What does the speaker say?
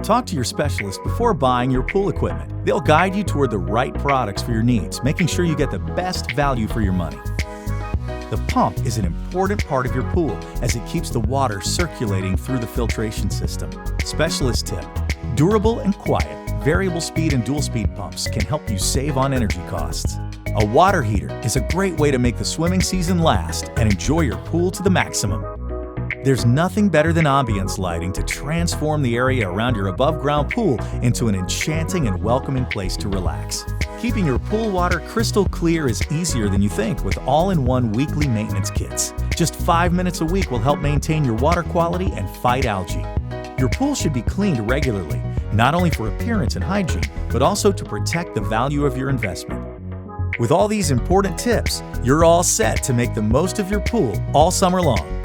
Talk to your specialist before buying your pool equipment. They'll guide you toward the right products for your needs, making sure you get the best value for your money. The pump is an important part of your pool as it keeps the water circulating through the filtration system. Specialist tip: durable and quiet, variable speed and dual speed pumps can help you save on energy costs. A water heater is a great way to make the swimming season last and enjoy your pool to the maximum. There's nothing better than ambience lighting to transform the area around your above-ground pool into an enchanting and welcoming place to relax. Keeping your pool water crystal clear is easier than you think with all-in-one weekly maintenance kits. Just 5 minutes a week will help maintain your water quality and fight algae. Your pool should be cleaned regularly, not only for appearance and hygiene, but also to protect the value of your investment. With all these important tips, you're all set to make the most of your pool all summer long.